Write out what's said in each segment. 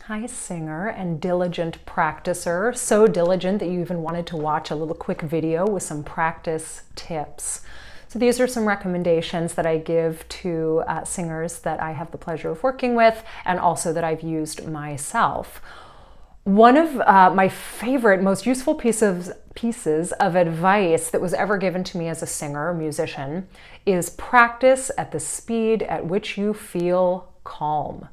Hi, singer and diligent practicer. So diligent that you even wanted to watch a little quick video with some practice tips. So these are some recommendations that I give to singers that I have the pleasure of working with and also that I've used myself. One of my favorite, most useful pieces of advice that was ever given to me as a singer or musician is practice at the speed at which you feel calm.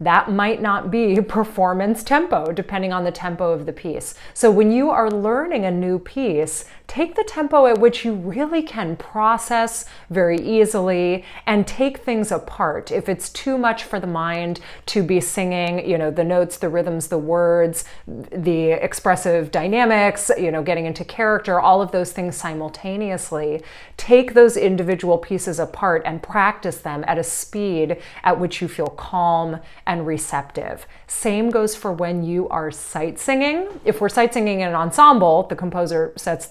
That might not be performance tempo, depending on the tempo of the piece. So when you are learning a new piece, take the tempo at which you really can process very easily and take things apart. If it's too much for the mind to be singing, the notes, the rhythms, the words, the expressive dynamics, getting into character, all of those things simultaneously, take those individual pieces apart and practice them at a speed at which you feel calm and receptive. Same goes for when you are sight singing. If we're sight singing in an ensemble, the conductor sets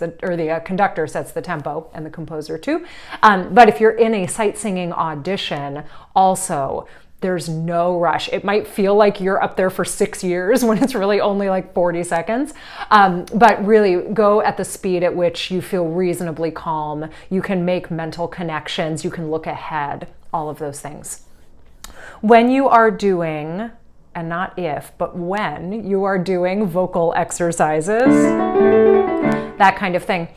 the tempo, and the composer too. But if you're in a sight singing audition, also, there's no rush. It might feel like you're up there for 6 years when it's really only like 40 seconds. But really go at the speed at which you feel reasonably calm. You can make mental connections. You can look ahead, all of those things. When you are doing, and not if, but when you are doing vocal exercises, that kind of thing,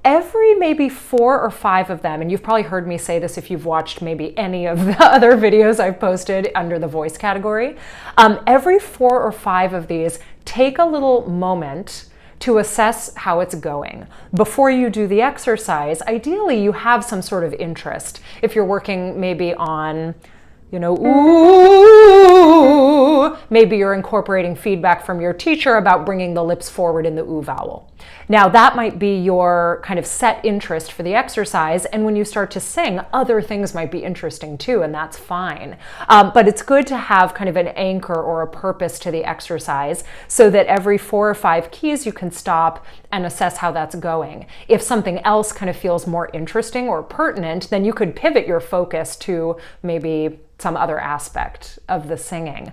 every maybe 4 or 5 of them, and you've probably heard me say this if you've watched maybe any of the other videos I've posted under the voice category, every 4 or 5 of these, take a little moment to assess how it's going. Before you do the exercise, ideally you have some sort of interest. If you're working maybe on ooh, maybe you're incorporating feedback from your teacher about bringing the lips forward in the ooh vowel. Now that might be your kind of set interest for the exercise, and when you start to sing, other things might be interesting too, and that's fine. But it's good to have kind of an anchor or a purpose to the exercise so that every 4 or 5 keys you can stop and assess how that's going. If something else kind of feels more interesting or pertinent, then you could pivot your focus to maybe some other aspect of the singing,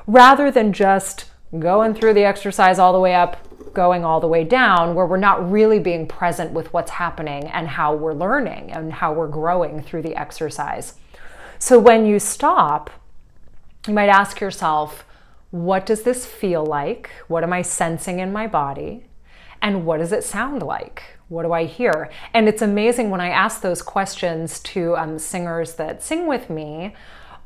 rather than just going through the exercise all the way up, going all the way down, where we're not really being present with what's happening and how we're learning and how we're growing through the exercise. So when you stop, you might ask yourself, what does this feel like? What am I sensing in my body? And what does it sound like? What do I hear? And it's amazing when I ask those questions to singers that sing with me.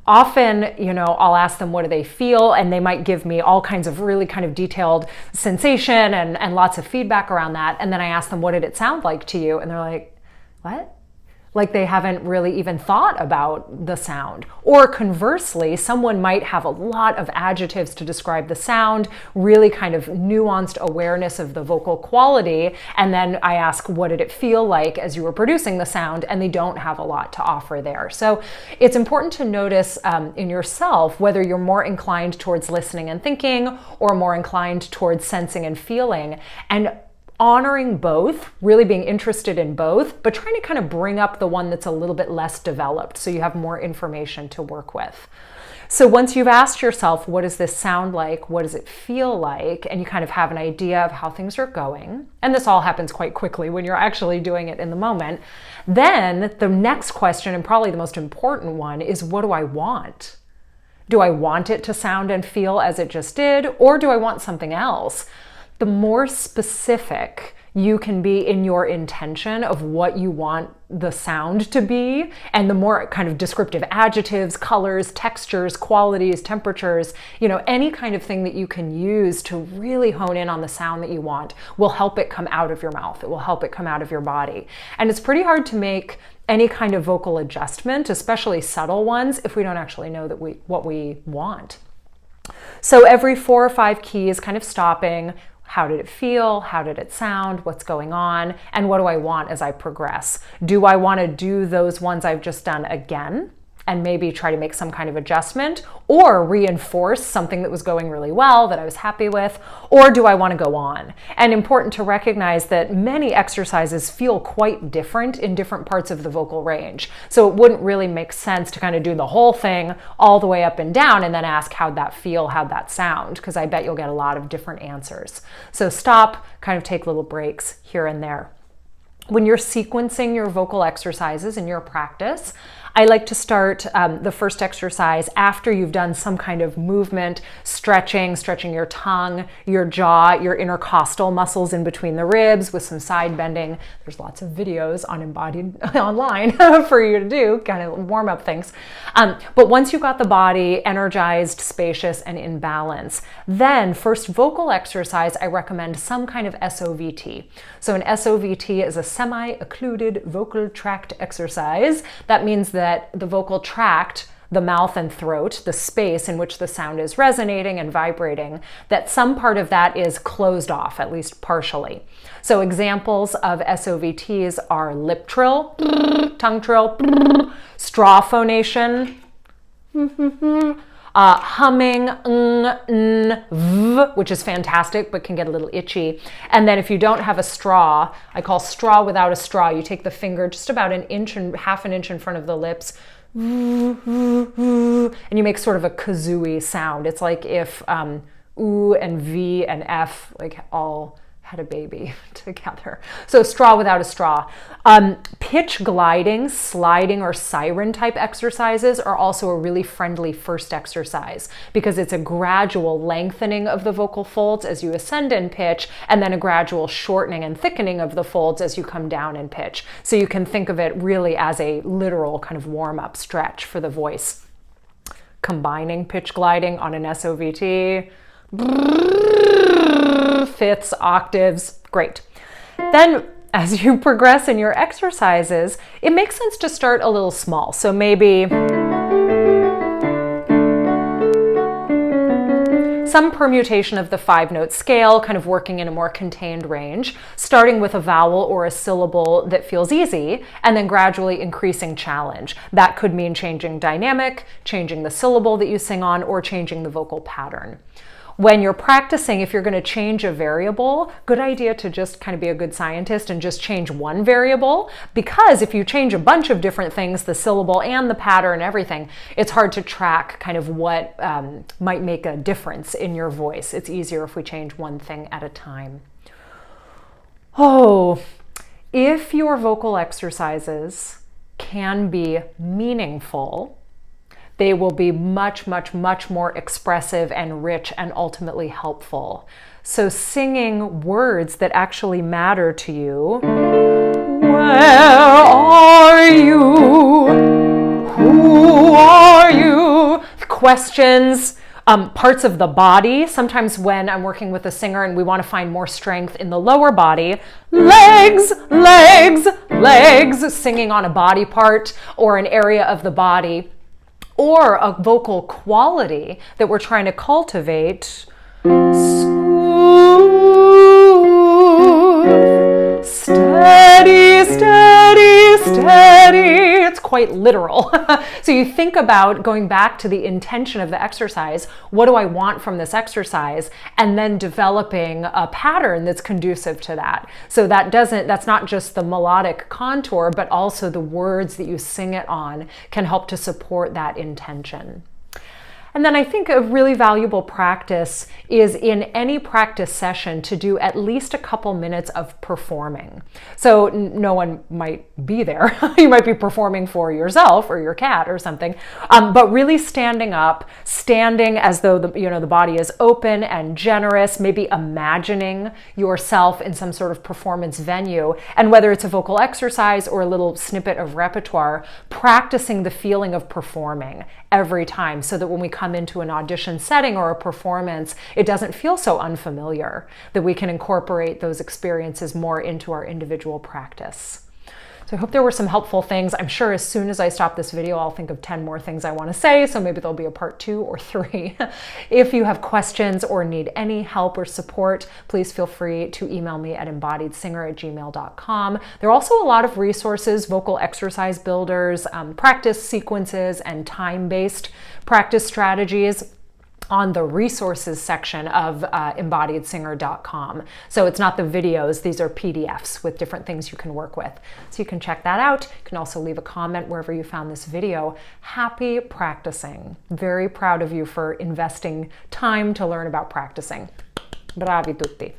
Often, I'll ask them what do they feel, and they might give me all kinds of really kind of detailed sensation and lots of feedback around that. And then I ask them, what did it sound like to you? And they're like, what? Like they haven't really even thought about the sound. Or conversely, someone might have a lot of adjectives to describe the sound, really kind of nuanced awareness of the vocal quality, and then I ask, what did it feel like as you were producing the sound? And they don't have a lot to offer there. So it's important to notice in yourself whether you're more inclined towards listening and thinking or more inclined towards sensing and feeling, and honoring both, really being interested in both, but trying to kind of bring up the one that's a little bit less developed so you have more information to work with. So once you've asked yourself, what does this sound like? What does it feel like? And you kind of have an idea of how things are going. And this all happens quite quickly when you're actually doing it in the moment. Then the next question, and probably the most important one, is what do I want? Do I want it to sound and feel as it just did? Or do I want something else? The more specific you can be in your intention of what you want the sound to be, and the more kind of descriptive adjectives, colors, textures, qualities, temperatures, any kind of thing that you can use to really hone in on the sound that you want will help it come out of your mouth. It will help it come out of your body. And it's pretty hard to make any kind of vocal adjustment, especially subtle ones, if we don't actually know that what we want. So every 4 or 5 keys, kind of stopping. How did it feel? How did it sound? What's going on? And what do I want as I progress? Do I want to do those ones I've just done again and maybe try to make some kind of adjustment or reinforce something that was going really well that I was happy with, or do I want to go on? And important to recognize that many exercises feel quite different in different parts of the vocal range. So it wouldn't really make sense to kind of do the whole thing all the way up and down and then ask how'd that feel, how'd that sound, because I bet you'll get a lot of different answers. So stop, kind of take little breaks here and there. When you're sequencing your vocal exercises in your practice, I like to start the first exercise after you've done some kind of movement, stretching your tongue, your jaw, your intercostal muscles in between the ribs with some side bending. There's lots of videos on Embodied online for you to do, kind of warm up things. But once you've got the body energized, spacious, and in balance, then first vocal exercise, I recommend some kind of SOVT. So an SOVT is a semi-occluded vocal tract exercise. That means that the vocal tract, the mouth and throat, the space in which the sound is resonating and vibrating, that some part of that is closed off, at least partially. So examples of SOVTs are lip trill, tongue trill, straw phonation, humming, v, which is fantastic but can get a little itchy. And then if you don't have a straw, I call straw without a straw. You take the finger just about an inch and half an inch in front of the lips, and you make sort of a kazooie sound. It's like if oo and v and f like all had a baby together. So straw without a straw. Pitch gliding, sliding, or siren type exercises are also a really friendly first exercise because it's a gradual lengthening of the vocal folds as you ascend in pitch, and then a gradual shortening and thickening of the folds as you come down in pitch. So you can think of it really as a literal kind of warm-up stretch for the voice. Combining pitch gliding on an SOVT, fifths, octaves, great. Then as you progress in your exercises, it makes sense to start a little small. So maybe some permutation of the 5-note scale, kind of working in a more contained range, starting with a vowel or a syllable that feels easy, and then gradually increasing challenge. That could mean changing dynamic, changing the syllable that you sing on, or changing the vocal pattern. When you're practicing, if you're going to change a variable, good idea to just kind of be a good scientist and just change one variable, because if you change a bunch of different things, the syllable and the pattern, everything, it's hard to track kind of what might make a difference in your voice. It's easier if we change one thing at a time. Oh, if your vocal exercises can be meaningful, they will be much, much, much more expressive and rich and ultimately helpful. So singing words that actually matter to you. Where are you? Who are you? Questions, parts of the body. Sometimes when I'm working with a singer and we want to find more strength in the lower body, legs, legs, legs, singing on a body part or an area of the body, or a vocal quality that we're trying to cultivate. Smooth, steady, steady, steady. It's quite literal. So you think about going back to the intention of the exercise. What do I want from this exercise? And then developing a pattern that's conducive to that. So that's not just the melodic contour, but also the words that you sing it on can help to support that intention. And then I think a really valuable practice is in any practice session to do at least a couple minutes of performing. So no one might be there. You might be performing for yourself or your cat or something, but really standing up, standing as though the body is open and generous, maybe imagining yourself in some sort of performance venue. And whether it's a vocal exercise or a little snippet of repertoire, practicing the feeling of performing every time so that when we come into an audition setting or a performance, it doesn't feel so unfamiliar, that we can incorporate those experiences more into our individual practice. So I hope there were some helpful things. I'm sure as soon as I stop this video, I'll think of 10 more things I want to say. So maybe there'll be a part 2 or 3. If you have questions or need any help or support, please feel free to email me at embodiedsinger@gmail.com. There are also a lot of resources, vocal exercise builders, practice sequences, and time-based practice strategies on the resources section of embodiedsinger.com. So it's not the videos, these are PDFs with different things you can work with. So you can check that out. You can also leave a comment wherever you found this video. Happy practicing. Very proud of you for investing time to learn about practicing. Bravi tutti.